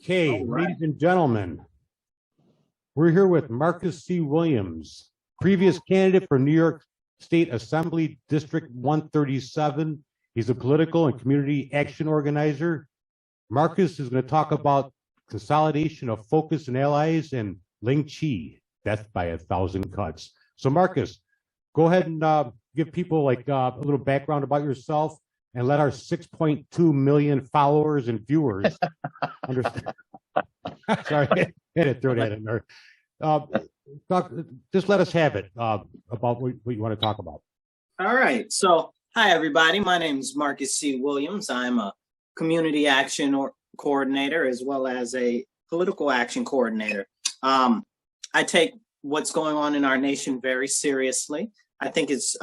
Okay, All right. ladies and gentlemen, we're here with Marcus C. Williams, previous candidate for New York State Assembly District 137. He's a political and community action organizer. Marcus is going to talk about consolidation of focus and allies and Lingchi, death by 1,000 cuts. So Marcus, go ahead and give people like a little background about yourself and let our 6.2 million followers and viewers understand. Sorry, I had to throw that in there. Just let us have it about what you want to talk about. All right. So, hi, everybody. My name is Marcus C. Williams. I'm a community action coordinator as well as a political action coordinator. I take what's going on in our nation very seriously. I think it's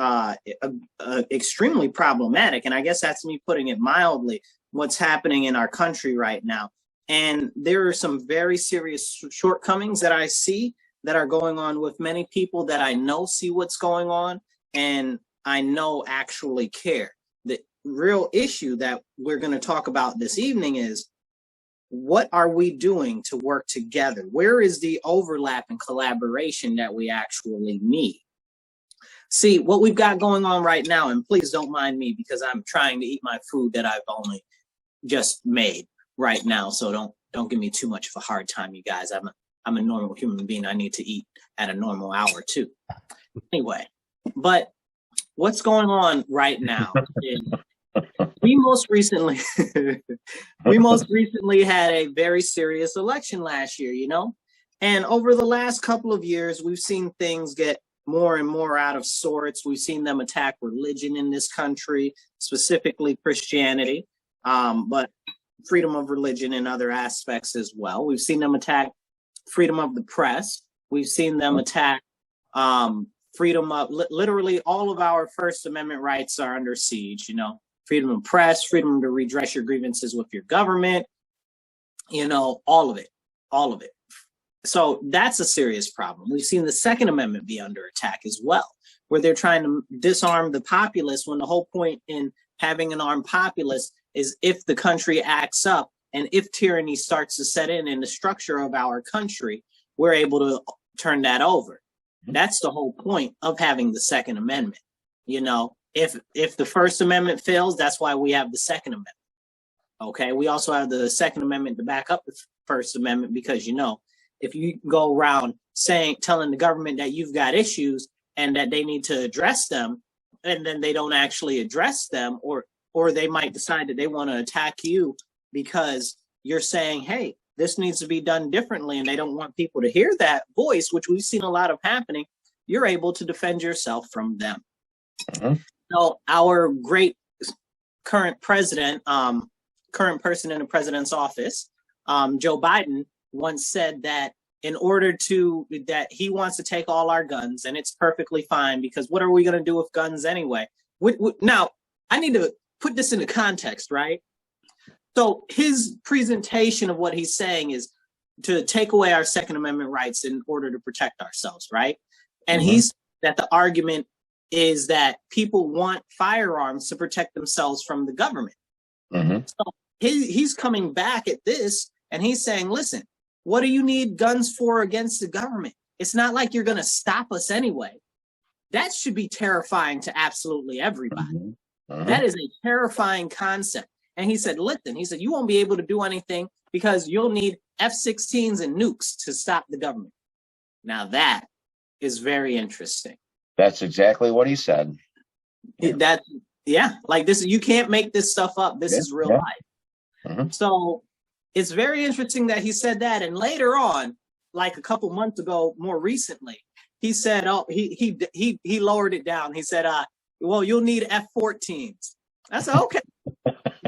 extremely problematic. And I guess that's me putting it mildly, what's happening in our country right now. And there are some very serious shortcomings that I see that are going on with many people that I know see what's going on and I know actually care. The real issue that we're going to talk about this evening is, what are we doing to work together? Where is the overlap and collaboration that we actually need? See, what we've got going on right now, and please don't mind me because I'm trying to eat my food that I've only just made right now, so don't give me too much of a hard time, you guys. I'm a normal human being. I need to eat at a normal hour too. Anyway, but what's going on right now is we most recently had a very serious election last year, you know? And over the last couple of years, we've seen things get more and more out of sorts. We've seen them attack religion in this country, specifically Christianity, but freedom of religion in other aspects as well. We've seen them attack freedom of the press. We've seen them attack freedom of, literally all of our First Amendment rights are under siege, you know, freedom of press, freedom to redress your grievances with your government, you know, all of it. So that's a serious problem. We've seen the Second Amendment be under attack as well, where they're trying to disarm the populace when the whole point in having an armed populace is if the country acts up and if tyranny starts to set in the structure of our country, we're able to turn that over. That's the whole point of having the Second Amendment. You know, if the First Amendment fails, that's why we have the Second Amendment. Okay, we also have the Second Amendment to back up the First Amendment because, you know, if you go around telling the government that you've got issues and that they need to address them, and then they don't actually address them, or they might decide that they want to attack you because you're saying, hey, this needs to be done differently, and they don't want people to hear that voice, which we've seen a lot of happening, you're able to defend yourself from them. So our great current president, current person in the president's office, Joe Biden, once said that that he wants to take all our guns, and it's perfectly fine because what are we going to do with guns anyway? Now, I need to put this into context, right? So his presentation of what he's saying is to take away our Second Amendment rights in order to protect ourselves, right? And he's that the argument is that people want firearms to protect themselves from the government. So he's coming back at this and he's saying, listen, what do you need guns for against the government? It's not like you're going to stop us anyway. That should be terrifying to absolutely everybody. That is a terrifying concept. And he said, listen, he said, you won't be able to do anything because you'll need F-16s and nukes to stop the government. Now that is very interesting. That's exactly what he said. Like this, you can't make this stuff up. This is real life. So it's very interesting that he said that. And later on, like a couple months ago, more recently, he said, he lowered it down. He said, well, you'll need F-14s. I said, okay.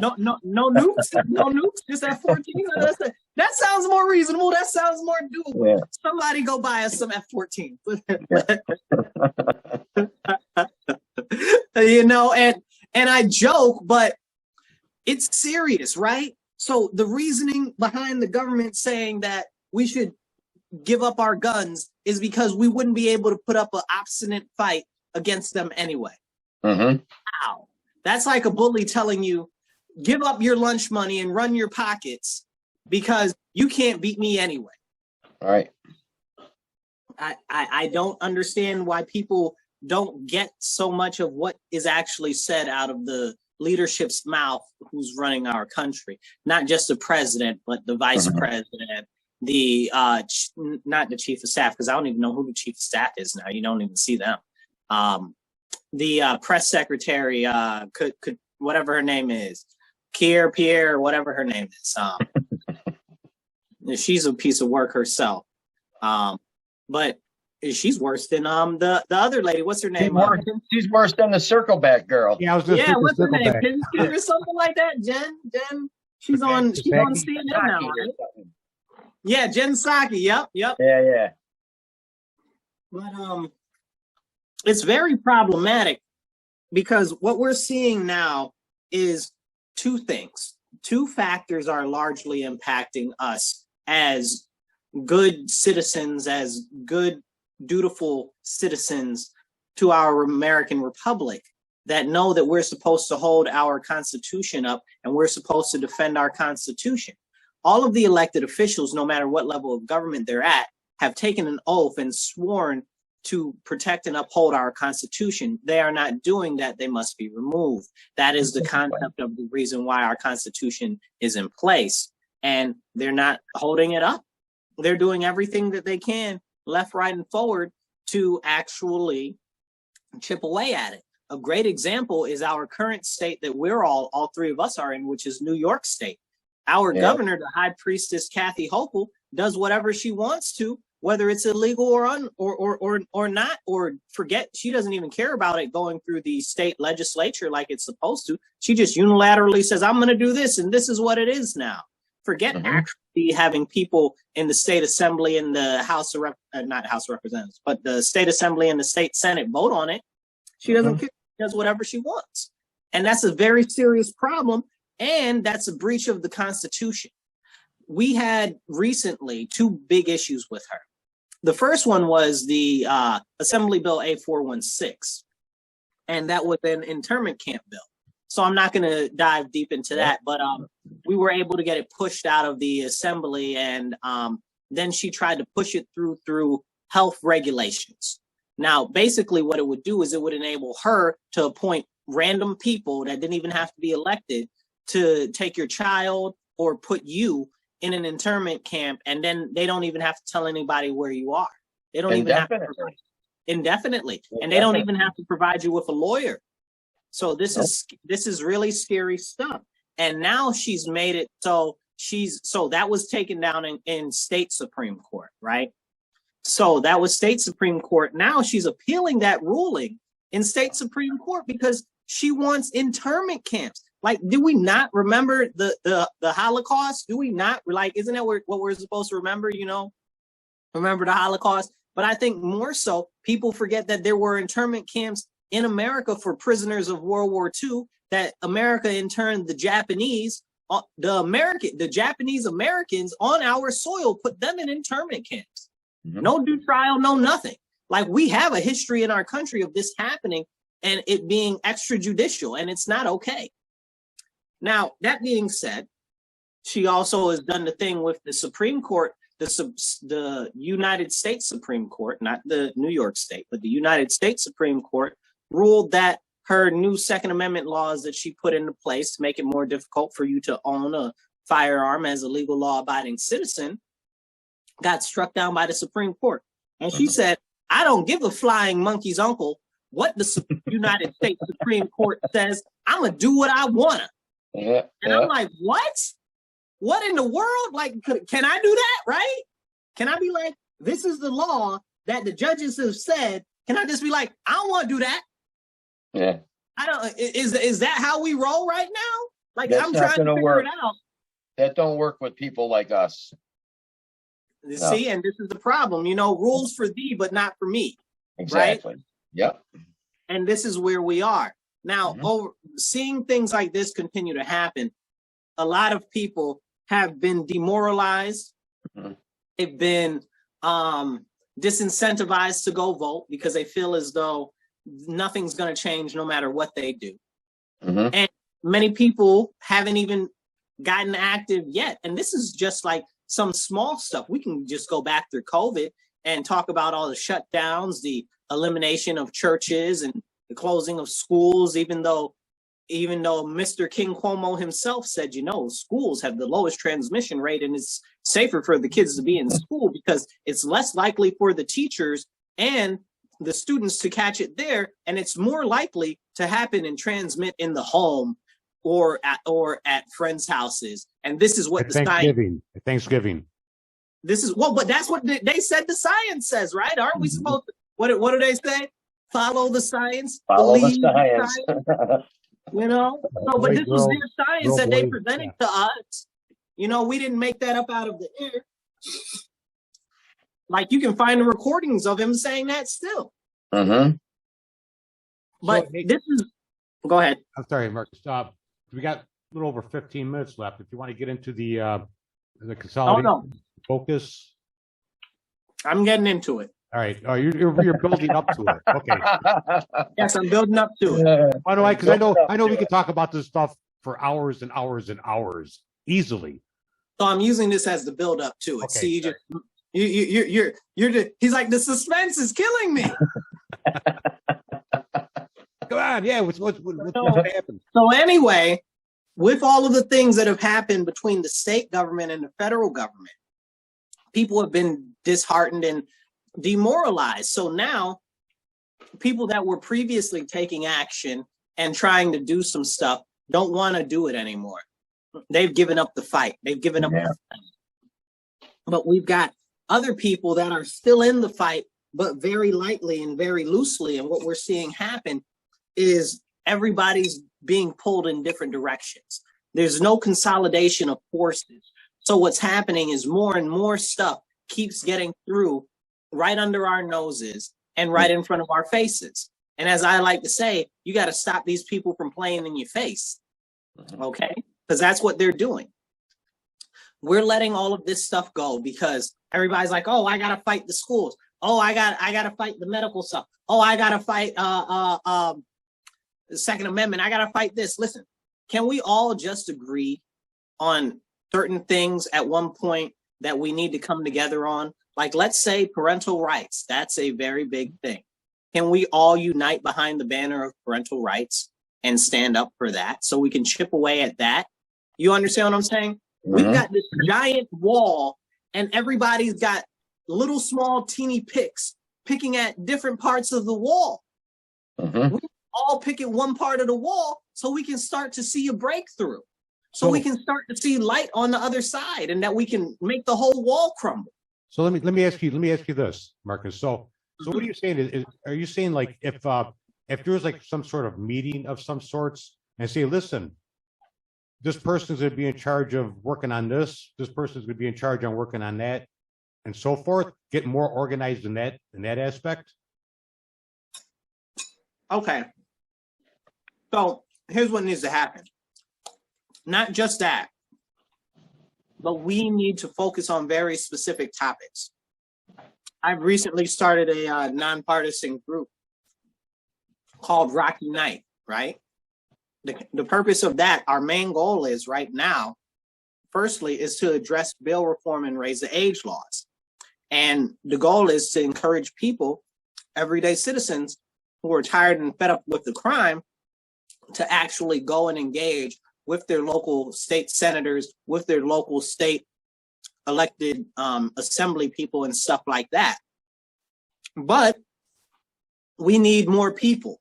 No nukes, just F-14. That sounds more reasonable. That sounds more doable. Yeah. Somebody go buy us some F-14. You know, and I joke, but it's serious, right? So the reasoning behind the government saying that we should give up our guns is because we wouldn't be able to put up an obstinate fight against them anyway. Wow. That's like a bully telling you, give up your lunch money and run your pockets because you can't beat me anyway. All right. I don't understand why people don't get so much of what is actually said out of the leadership's mouth who's running our country. Not just the president, but the vice president, the not the chief of staff, because I don't even know who the chief of staff is now. You don't even see them. The press secretary, could whatever her name is, Pierre, whatever her name is. She's a piece of work herself. But she's worse than the other lady. What's her name? She's worse than the circleback girl. Yeah, I was just what's her name? Pinsky or something like that. Jen. She's on CNN now, right? Yeah, Jen Psaki. Yep. Yeah. But it's very problematic because what we're seeing now is two things. Two factors are largely impacting us as good citizens, as good, dutiful citizens to our American Republic that know that we're supposed to hold our Constitution up and we're supposed to defend our Constitution. All of the elected officials, no matter what level of government they're at, have taken an oath and sworn to protect and uphold our Constitution. They are not doing that. They must be removed. That is the concept of the reason why our Constitution is in place. And they're not holding it up. They're doing everything that they can, left, right, and forward, to actually chip away at it. A great example is our current state that we're all three of us are in, which is New York State. Our governor, the High Priestess Kathy Hochul, does whatever she wants to, whether it's illegal or not, or forget. She doesn't even care about it going through the state legislature like it's supposed to. She just unilaterally says, "I'm going to do this, and this is what it is now." Forget actually having people in the state assembly and the House of not House of Representatives, but the state assembly and the state Senate vote on it. She doesn't care. She does whatever she wants. And that's a very serious problem. And that's a breach of the Constitution. We had recently two big issues with her. The first one was the Assembly Bill A416. And that was an internment camp bill. So I'm not going to dive deep into that, but we were able to get it pushed out of the assembly, and then she tried to push it through health regulations. Now, basically what it would do is it would enable her to appoint random people that didn't even have to be elected to take your child or put you in an internment camp, and then they don't even have to tell anybody where you are. They don't even have to provide indefinitely, and they don't even have to provide you with a lawyer. So this is really scary stuff. And now she's made it so that was taken down in state Supreme Court, right? So that was state Supreme Court. Now she's appealing that ruling in state Supreme Court because she wants internment camps. Like, do we not remember the Holocaust? Do we not, like, isn't that what we're supposed to remember, remember the Holocaust? But I think more so people forget that there were internment camps in America for prisoners of World War II, that America interned the Japanese, the Japanese Americans on our soil, put them in internment camps. No due trial, no nothing. Like, we have a history in our country of this happening and it being extrajudicial, and it's not okay. Now, that being said, she also has done the thing with the Supreme Court, the United States Supreme Court, not the New York State, but the United States Supreme Court ruled that her new Second Amendment laws that she put into place to make it more difficult for you to own a firearm as a legal law-abiding citizen got struck down by the Supreme Court. And she said, I don't give a flying monkey's uncle what the United States Supreme Court says. I'm going to do what I want to. I'm like, what? What in the world? Like, can I do that, right? Can I be like, this is the law that the judges have said. Can I just be like, I don't want to do that? Yeah. I don't. Is that how we roll right now? Like, That's I'm trying to figure it out. That don't work with people like us. See, and this is the problem. Rules for thee, but not for me. Exactly. Right? Yep. And this is where we are now. Seeing things like this continue to happen, a lot of people have been demoralized. They've been disincentivized to go vote because they feel as though nothing's going to change no matter what they do. And many people haven't even gotten active yet. And this is just like some small stuff. We can just go back through COVID and talk about all the shutdowns, the elimination of churches and the closing of schools, even though Mr. King Cuomo himself said, schools have the lowest transmission rate and it's safer for the kids to be in school because it's less likely for the teachers and the students to catch it there. And it's more likely to happen and transmit in the home or at friends' houses. And this is what the Thanksgiving. This is but that's what they said the science says, right? Aren't we supposed to, what do they say? Follow the science. Follow the believe science. But this was their science that they presented to us. We didn't make that up out of the air. Like you can find the recordings of him saying that still. Mm-hmm. But this is, go ahead. I'm sorry, Marcus. We got a little over 15 minutes left. If you want to get into the consolidation focus. I'm getting into it. All right. Oh, you're building up to it. Okay. Yes, I'm building up to it. Why do I? Because I know we could talk about this stuff for hours and hours and hours easily. So I'm using this as the build up to it. Okay, See, he's like, the suspense is killing me. Come on, yeah. What's happened? So anyway, with all of the things that have happened between the state government and the federal government, people have been disheartened and demoralized. So now people that were previously taking action and trying to do some stuff don't want to do it anymore. They've given up the fight. They've given up the fight. But we've got other people that are still in the fight, but very lightly and very loosely. And what we're seeing happen is everybody's being pulled in different directions. There's no consolidation of forces. So what's happening is more and more stuff keeps getting through right under our noses and right in front of our faces. And as I like to say, you got to stop these people from playing in your face. Okay? Because that's what they're doing. We're letting all of this stuff go because everybody's like, oh, I got to fight the schools. Oh, I got to fight the medical stuff. Oh, I got to fight the Second Amendment. I got to fight this. Listen, can we all just agree on certain things at one point that we need to come together on? Like, let's say parental rights. That's a very big thing. Can we all unite behind the banner of parental rights and stand up for that so we can chip away at that? You understand what I'm saying? Mm-hmm. We've got this giant wall and everybody's got little small teeny picks picking at different parts of the wall. Mm-hmm. We all pick at one part of the wall so we can start to see a breakthrough. So we can start to see light on the other side and that we can make the whole wall crumble. So let me ask you this, Marcus. So what are you saying? Are you saying like if there's like some sort of meeting of some sorts and say, listen, this person's going to be in charge of working on this, this person's going to be in charge on working on that, and so forth, get more organized in that aspect? Okay. So here's what needs to happen. Not just that, but we need to focus on very specific topics. I've recently started a nonpartisan group called Rocky Night, right? The purpose of that, our main goal is right now, firstly, is to address bail reform and raise the age laws. And the goal is to encourage people, everyday citizens who are tired and fed up with the crime, to actually go and engage with their local state senators, with their local state elected assembly people and stuff like that. But we need more people.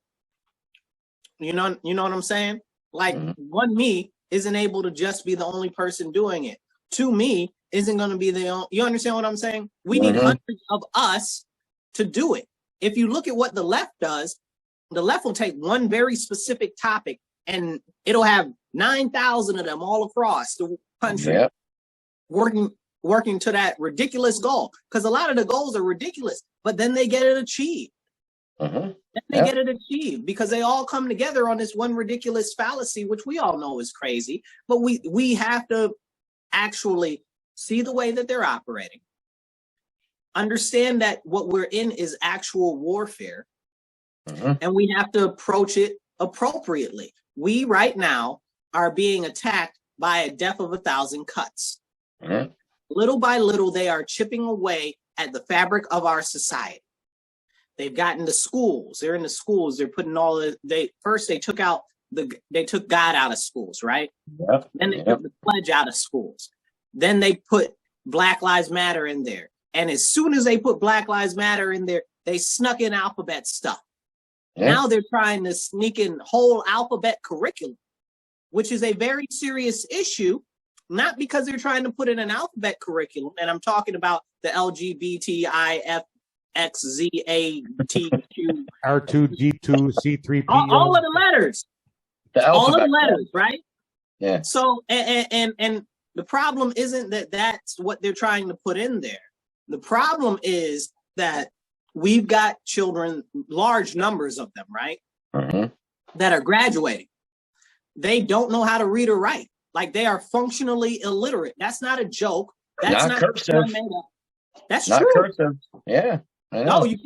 You know what I'm saying? Like, one me isn't able to just be the only person doing it. Two me isn't going to be the only, you understand what I'm saying? We need hundreds of us to do it. If you look at what the left does, the left will take one very specific topic and it'll have 9,000 of them all across the country working to that ridiculous goal. Because a lot of the goals are ridiculous, but then they get it achieved. Then they get it achieved because they all come together on this one ridiculous fallacy, which we all know is crazy. But we have to actually see the way that they're operating, understand that what we're in is actual warfare, and we have to approach it appropriately. We right now are being attacked by a death of 1,000 cuts. Mhm. Little by little, they are chipping away at the fabric of our society. They've gotten the schools. They're in the schools. They're putting they took God out of schools, right? Yep. Then they Yep. took the pledge out of schools. Then they put Black Lives Matter in there. And as soon as they put Black Lives Matter in there, they snuck in alphabet stuff. Yeah. Now they're trying to sneak in whole alphabet curriculum, which is a very serious issue, not because they're trying to put in an alphabet curriculum. And I'm talking about the LGBTIFXZATQ. R2D2 C3PO. All of the letters. The All of the alphabet. letters, right? Yeah. So, and the problem isn't that that's what they're trying to put in there. The problem is that we've got children, large numbers of them, right? Mhm. That are graduating. They don't know how to read or write. Like, they are functionally illiterate. That's not a joke. That's Not cursive. made up. That's Not true. cursive. Yeah. I know. No, you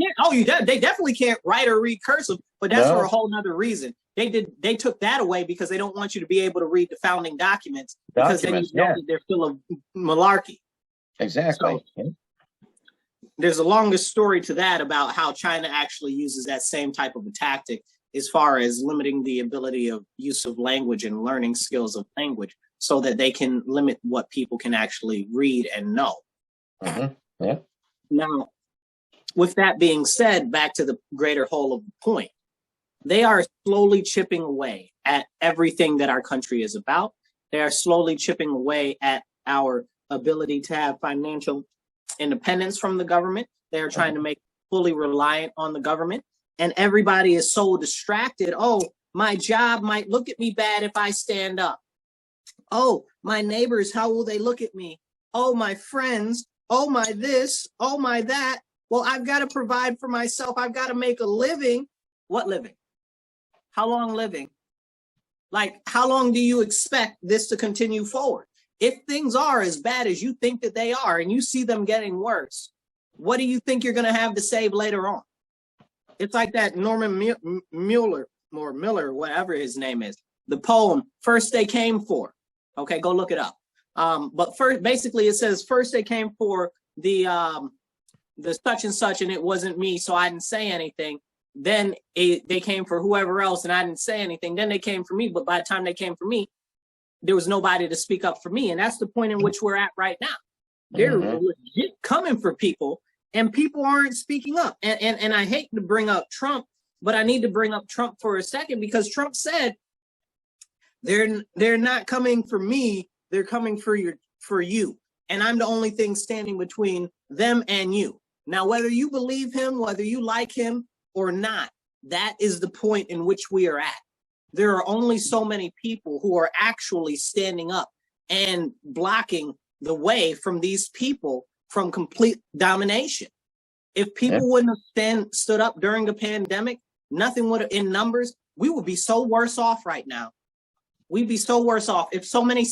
can't. They definitely can't write or read cursive, but that's for a whole nother reason. They took that away because they don't want you to be able to read the founding documents, because then you know that they're full of malarkey. Exactly. So, there's a longest story to that about how China actually uses that same type of a tactic as far as limiting the ability of use of language and learning skills of language, so that they can limit what people can actually read and know. Mhm. Yeah. Now, with that being said, back to the greater whole of the point, they are slowly chipping away at everything that our country is about. They are slowly chipping away at our ability to have financial independence from the government. They are trying to make fully reliant on the government. And everybody is so distracted. Oh, my job might look at me bad if I stand up. Oh, my neighbors, how will they look at me? Oh, my friends. Oh, my this. Oh, my that. Well, I've got to provide for myself. I've got to make a living. What living? How long living? Like, how long do you expect this to continue forward? If things are as bad as you think that they are, and you see them getting worse, what do you think you're going to have to save later on? It's like that Norman Miller, whatever his name is, the poem, First They Came For. Okay, go look it up. But first, basically it says, first they came for the such and such, and it wasn't me, so I didn't say anything. Then they came for whoever else, and I didn't say anything. Then they came for me, but by the time they came for me, there was nobody to speak up for me. And that's the point in which we're at right now. They're legit coming for people, and people aren't speaking up. And I hate to bring up Trump, but I need to bring up Trump for a second, because Trump said they're not coming for me, they're coming for you. And I'm the only thing standing between them and you. Now, whether you believe him, whether you like him or not, that is the point in which we are at. There are only so many people who are actually standing up and blocking the way from these people from complete domination. If people wouldn't have stood up during the pandemic, nothing would have, in numbers, we would be so worse off right now. We'd be so worse off if so many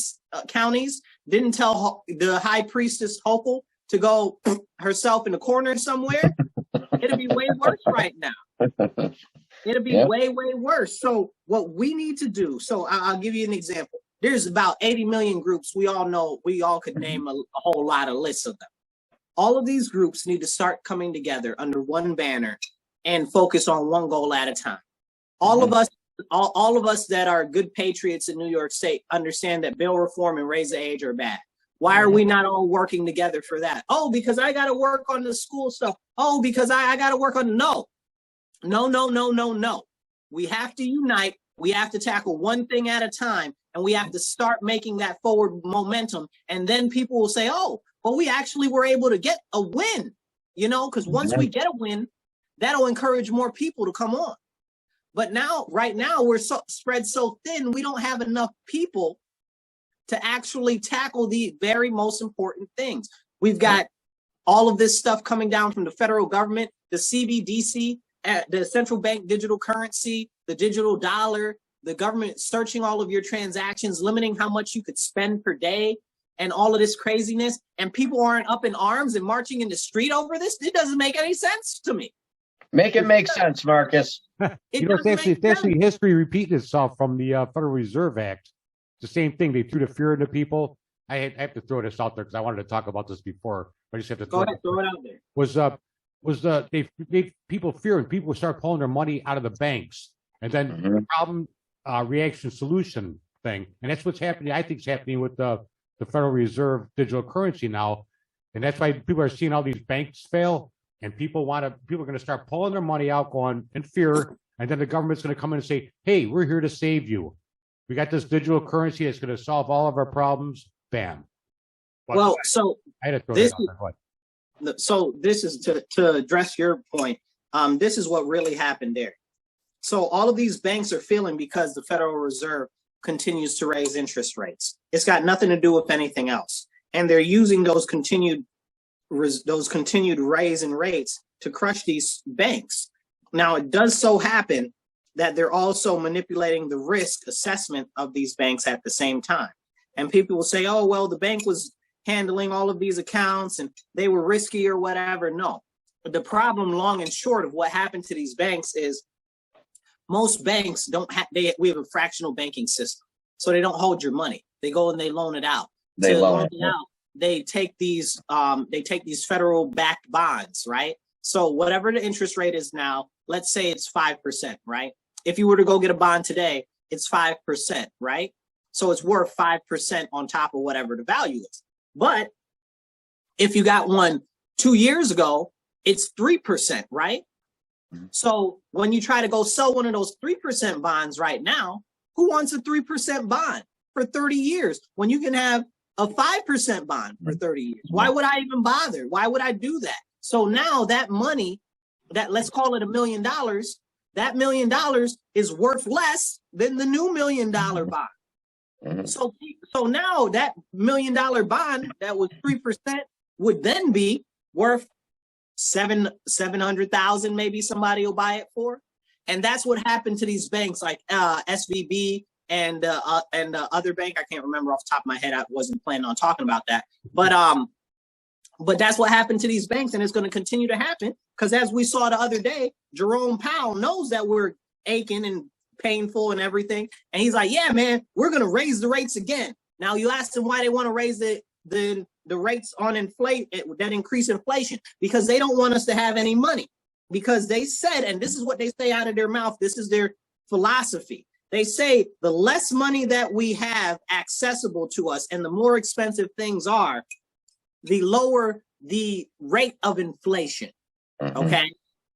counties didn't tell the high priestess Hochul to go herself in the corner somewhere. It'd be way worse right now. It'll be way, way worse. So what we need to do, so I'll give you an example. There's about 80 million groups. We all know, we all could name a whole lot of lists of them. All of these groups need to start coming together under one banner and focus on one goal at a time. All of us that are good patriots in New York State understand that bill reform and raise the age are bad. Why are we not all working together for that? Oh, because I got to work on the school stuff. Oh, because I got to work on, no. We have to unite. We have to tackle one thing at a time, and we have to start making that forward momentum. And then people will say, oh, well, we actually were able to get a win, because once we get a win, that'll encourage more people to come on. But right now, we're spread so thin, we don't have enough people to actually tackle the very most important things. We've got all of this stuff coming down from the federal government, the CBDC, the central bank digital currency, the digital dollar, the government searching all of your transactions, limiting how much you could spend per day, and all of this craziness. And people aren't up in arms and marching in the street over this. It doesn't make any sense to me. Make it make sense, Marcus. It's actually history repeating itself from the Federal Reserve Act. the same thing. They threw the fear into people. I have to throw this out there because I wanted to talk about this before. But I just have to Go ahead, throw it out there. They made people fear, and people start pulling their money out of the banks, and then the problem reaction solution thing, and that's what's happening. I think it's happening with the Federal Reserve digital currency now, and that's why people are seeing all these banks fail, and people are going to start pulling their money out, going in fear, and then the government's going to come in and say, "Hey, we're here to save you. We got this digital currency that's going to solve all of our problems." Bam. But well, so I had to throw this that out there. so this is to address your point. This is what really happened there. So all of these banks are feeling because the Federal Reserve continues to raise interest rates. It's got nothing to do with anything else, and they're using those continued raise in rates to crush these banks. Now, it does so happen that they're also manipulating the risk assessment of these banks at the same time. And people will say, "Oh, well, the bank was handling all of these accounts and they were risky or whatever." No, the problem, long and short, of what happened to these banks is most banks don't have, we have a fractional banking system. So they don't hold your money. They go and they loan it out. They loan it out. They take these federal backed bonds, right? So whatever the interest rate is now, let's say it's 5%, right? If you were to go get a bond today, it's 5%, right? So it's worth 5% on top of whatever the value is. But if you got one 2 years ago, it's 3%, right? So when you try to go sell one of those 3% bonds right now, who wants a 3% bond for 30 years when you can have a 5% bond for 30 years? Why would I even bother? Why would I do that? So now that money, that, let's call it $1 million, that $1 million is worth less than the new $1 million bond. So now that $1 million bond that was 3% would then be worth 700,000, maybe somebody will buy it for. And that's what happened to these banks like SVB and other bank. I can't remember off the top of my head. I wasn't planning on talking about that. But that's what happened to these banks, and it's going to continue to happen because, as we saw the other day, Jerome Powell knows that we're aching and painful and everything. And he's like, "Yeah, man, we're going to raise the rates again." Now, you asked them why they want to raise the rates on that increase inflation, because they don't want us to have any money. Because they said, and this is what they say out of their mouth, this is their philosophy. They say the less money that we have accessible to us and the more expensive things are, the lower the rate of inflation. Okay?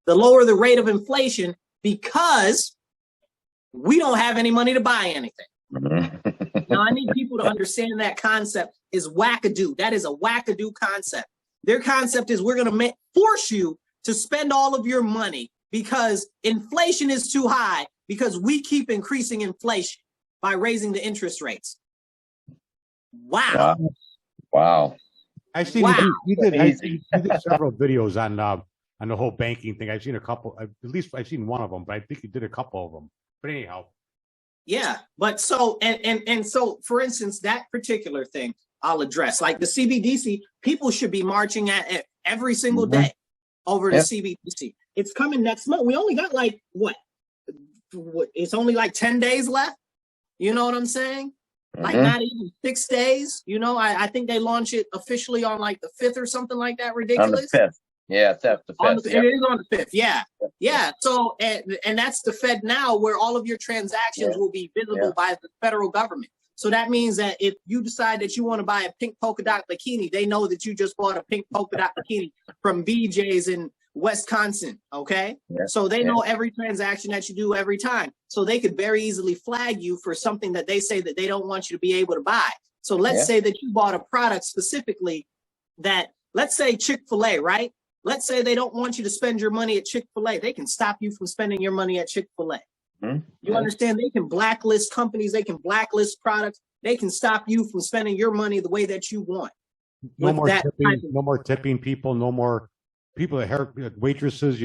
The lower the rate of inflation because we don't have any money to buy anything. Now, I need people to understand that concept is wackadoo. That is a wackadoo concept. Their concept is we're going to force you to spend all of your money because inflation is too high because we keep increasing inflation by raising the interest rates. Wow. I've seen you did several videos on the whole banking thing. I've seen a couple, at least I've seen one of them, but I think you did a couple of them. But anyhow. Yeah, but so and so, for instance, that particular thing I'll address, like the CBDC, people should be marching at it every single day over the CBDC. It's coming next month. We only got like what? It's only like 10 days left. You know what I'm saying? Like not even 6 days. You know, I think they launch it officially on like the 5th or something like that. Ridiculous. On the 5th. Yeah, that's the 5th. It is on the 5th. Yeah. So, and that's the Fed now, where all of your transactions will be visible by the federal government. So that means that if you decide that you want to buy a pink polka dot bikini, they know that you just bought a pink polka dot bikini from BJ's in Wisconsin. Okay. So they know every transaction that you do every time. So they could very easily flag you for something that they say that they don't want you to be able to buy. So let's say that you bought a product specifically that, let's say Chick-fil-A, right? Let's say they don't want you to spend your money at Chick-fil-A. They can stop you from spending your money at Chick-fil-A. You understand? They can blacklist companies. They can blacklist products. They can stop you from spending your money the way that you want. No more tipping people. No more people that waitresses.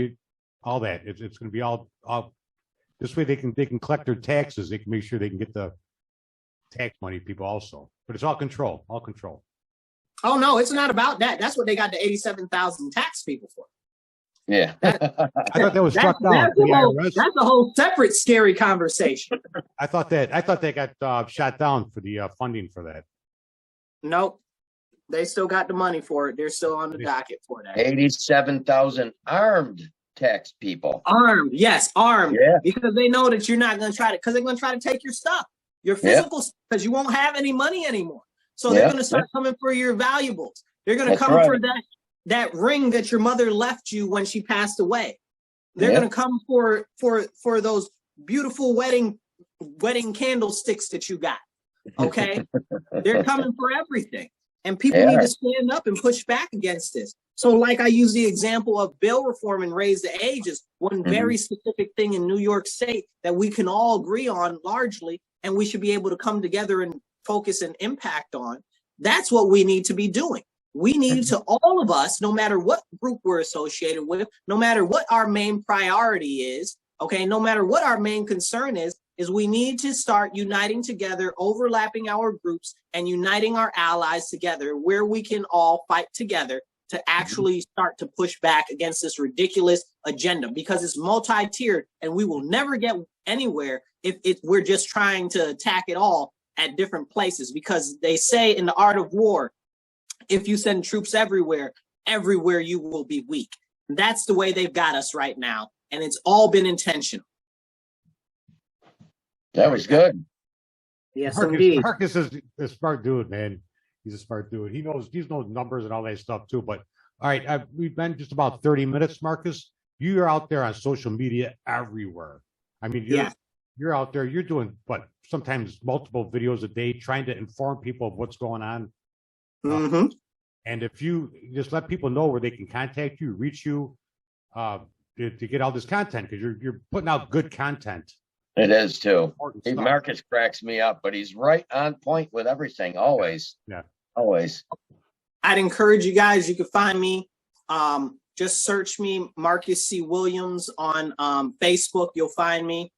All that. It's going to be all. This way they can collect their taxes. They can make sure they can get the tax money. People also, but it's all control. All control. Oh no, it's not about that. That's what they got the 87,000 tax people for. Yeah. I thought that was struck down. That's a whole separate scary conversation. I thought they got shot down for the funding for that. Nope. They still got the money for it. They're still on the docket for that. 87,000 armed tax people. Armed, yes, armed. Yeah. Because they know that you're not going to try to, because they're going to try to take your stuff, your physical, because you won't have any money anymore. So they're going to start coming for your valuables. They're going to come for that ring that your mother left you when she passed away. They're going to come for those beautiful wedding candlesticks that you got. Okay, they're coming for everything. And people need to stand up and push back against this. So like I use the example of bail reform and raise the ages, one very specific thing in New York State that we can all agree on largely, and we should be able to come together and focus and impact on. That's what we need to be doing. We need to, all of us, no matter what group we're associated with, no matter what our main priority is, okay, no matter what our main concern is we need to start uniting together, overlapping our groups and uniting our allies together where we can all fight together to actually start to push back against this ridiculous agenda, because it's multi-tiered and we will never get anywhere if we're just trying to attack it all at different places. Because they say in the art of war, if you send troops everywhere you will be weak. That's the way they've got us right now. And it's all been intentional. That was good. Yes, Marcus, indeed. Marcus is a smart dude, man. He's a smart dude. He knows numbers and all that stuff too. But all right, we've been just about 30 minutes, Marcus. You're out there on social media everywhere. I mean, you're out there. You're doing sometimes multiple videos a day, trying to inform people of what's going on. And if you just let people know where they can contact you, reach you, to get all this content, because you're putting out good content. It is too. Marcus cracks me up, but he's right on point with everything. Always. Yeah. Always. I'd encourage you guys, you can find me. Just search me, Marcus C. Williams, on Facebook. You'll find me.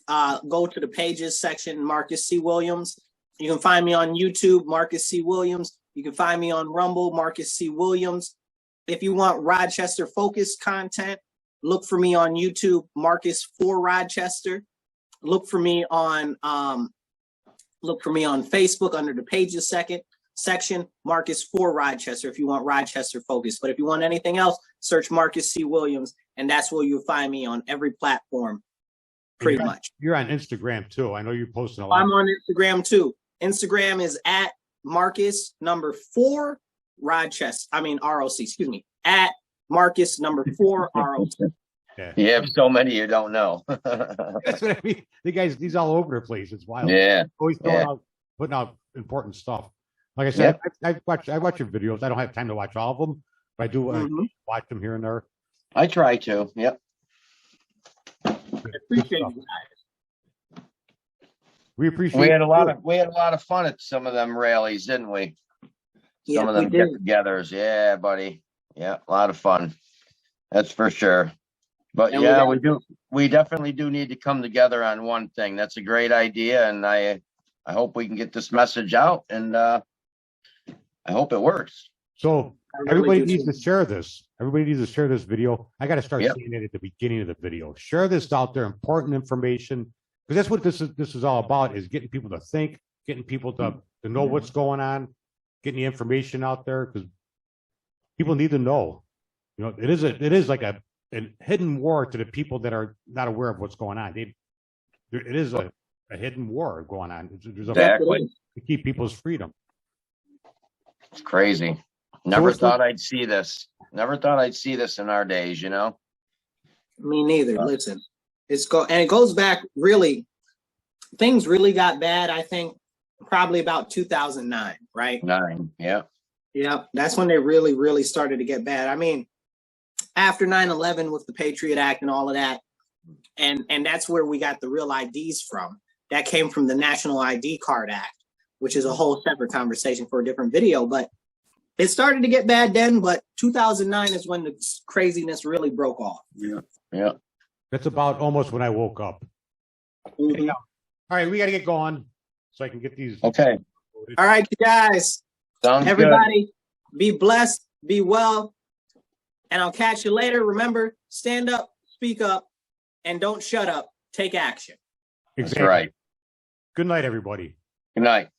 Go to the pages section, Marcus C. Williams. You can find me on YouTube, Marcus C. Williams. You can find me on Rumble, Marcus C. Williams. If you want Rochester focused content, look for me on YouTube, Marcus for Rochester. Look for me on Facebook under the pages section, Marcus for Rochester, if you want Rochester focus. But if you want anything else, search Marcus C. Williams, and that's where you'll find me on every platform, pretty much. You're on Instagram too. I know you're posting a lot. I'm on Instagram too. Instagram is at Marcus #4 Rochester. I mean ROC. Excuse me. At Marcus #4 ROC. Yeah. You have so many you don't know. That's what I mean. He's all over the place. It's wild. Yeah. Always putting out important stuff. Like I said, I watch your videos. I don't have time to watch all of them, but I do watch them here and there. I try to. Yep. I appreciate you guys. We appreciate. We had a lot of fun at some of them rallies, didn't we? Some of them get-togethers. Yeah, buddy. Yeah, a lot of fun. That's for sure. But we definitely do need to come together on one thing. That's a great idea, and I hope we can get this message out, and I hope it works. So everybody needs to share this. Everybody needs to share this video. I got to start saying it at the beginning of the video. Share this out there, important information, because that's what this is all about: is getting people to think, getting people to know what's going on, getting the information out there, because people need to know. You know, it is like a hidden war to the people that are not aware of what's going on. It is a hidden war going on. There's a fight to keep people's freedom. It's crazy. Never thought I'd see this. Never thought I'd see this in our days, you know? Me neither. Listen, it goes back really, things really got bad, I think, probably about 2009, right? 9, yeah. Yeah, that's when they really, really started to get bad. I mean, after 9/11 with the Patriot Act and all of that, and that's where we got the real IDs from. That came from the National ID Card Act, which is a whole separate conversation for a different video. But it started to get bad then, but 2009 is when the craziness really broke off. Yeah, yeah. That's about almost when I woke up. Mm-hmm. All right, we got to get going so I can get these. Okay. All right, you guys. Sounds Everybody, be blessed, be well. And I'll catch you later. Remember, stand up, speak up, and don't shut up. Take action. That's right. Good night, everybody. Good night.